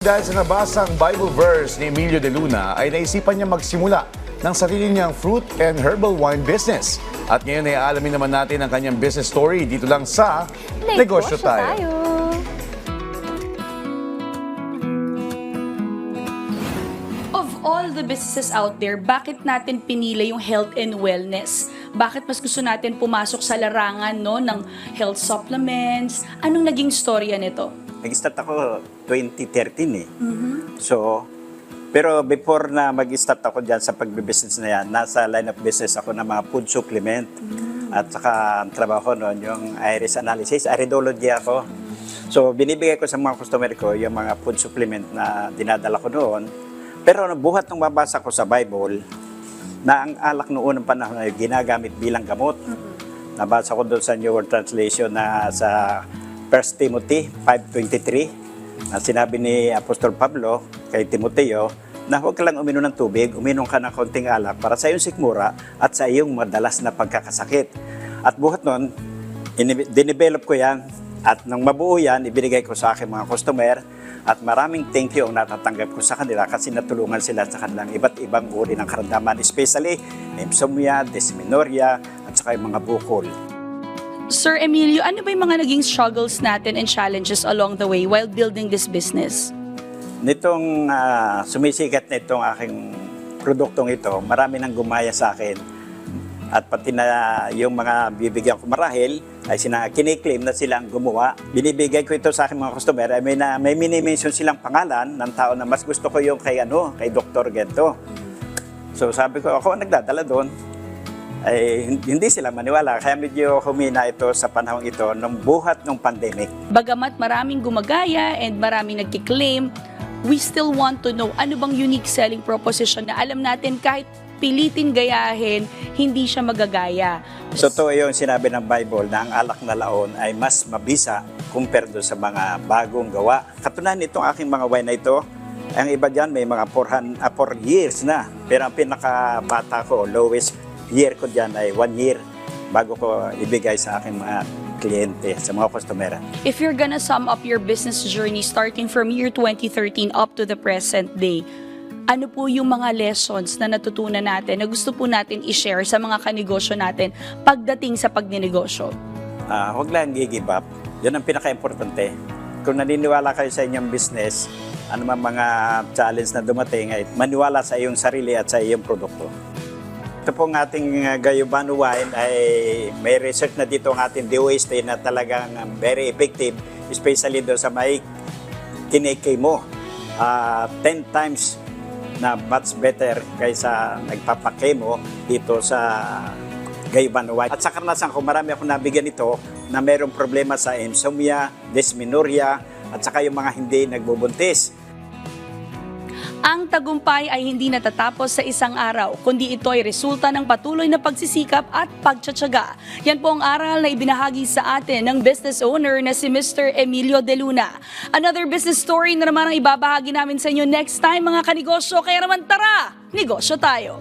Dahil sa nabasang Bible verse ni Emilio de Luna ay naisipan niya magsimula ng sarili niyang fruit and herbal wine business. At ngayon ay aalamin naman natin ang kanyang business story dito lang sa Negosyo Tayo. Of all the businesses out there, bakit natin pinili yung health and wellness? Bakit mas gusto natin pumasok sa larangan ng health supplements? Anong naging storya nito? Nag-start ako 2013 eh. So, pero before na mag-start ako dyan sa pagbe-business na yan, nasa line of business ako ng mga food supplement. At saka ang trabaho noon, yung iris analysis, iridology ako. So, binibigay ko sa mga customer ko yung mga food supplement na dinadala ko noon. Pero buhat nung mabasa ko sa Bible, na ang alak noon ng panahon ay ginagamit bilang gamot. Nabasa ko doon sa New World Translation na sa 1 Timothy 5:23 na sinabi ni Apostol Pablo kay Timoteo na huwag ka lang uminom ng tubig, uminom ka ng konting alak para sa iyong sikmura at sa iyong madalas na pagkakasakit. At buhat nun, dinevelop ko yan at nang mabuo yan, ibinigay ko sa aking mga customer at maraming thank you ang natatanggap ko sa kanila kasi natulungan sila sa kanilang iba't ibang uri ng karamdaman, especially insomnia, dysmenorrhea at saka yung mga bukol. Sir Emilio, ano ba yung mga naging struggles natin and challenges along the way while building this business? Nitong sumisikat na itong aking produktong ito, marami nang gumaya sa akin. At pati na yung mga bibigyan ko marahil ay kiniklaim na sila ang gumawa. Binibigay ko ito sa aking mga customer ay may mini-mention silang pangalan ng tao na mas gusto ko yung kay Dr. Gento. So sabi ko, ako ang nagdadala doon. Ay hindi sila maniwala. Kaya medyo humina ito sa panahong ito nung buhat ng pandemic. Bagamat maraming gumagaya and maraming nagkiklaim, we still want to know ano bang unique selling proposition na alam natin kahit pilitin gayahin, hindi siya magagaya. So ito yung sinabi ng Bible na ang alak na laon ay mas mabisa compared sa mga bagong gawa. Katunayan itong aking mga wine na ito, ang iba dyan may mga 4 years na. Pero ang pinakabata ko, lowest year ko dyan ay 1 year bago ko ibigay sa aking mga kliyente, sa mga customer. If you're gonna sum up your business journey starting from year 2013 up to the present day, ano po yung mga lessons na natutunan natin na gusto po natin i-share sa mga kanegosyo natin pagdating sa pagnenegosyo? Huwag lang give up. Yan ang pinaka-importante. Kung naniniwala kayo sa inyong business, ano man mga challenge na dumating, ay maniwala sa iyong sarili at sa iyong produkto. Ito pong ating Gayubano wine ay may research na dito ang ating DOST na talagang very effective, especially doon sa may kinekay mo. 10 times na much better kaysa nagpapakay mo dito sa Gayubano wine. At sa karanasan ko, marami akong nabigyan ito na mayroong problema sa insomnia, dysmenorrhea, at saka yung mga hindi nagbubuntis. Ang tagumpay ay hindi natatapos sa isang araw, kundi ito ay resulta ng patuloy na pagsisikap at pagtsatsaga. Yan po ang aral na ibinahagi sa atin ng business owner na si Mr. Emilio de Luna. Another business story na naman ang ibabahagi namin sa inyo next time mga kanegosyo. Kaya naman tara, negosyo tayo!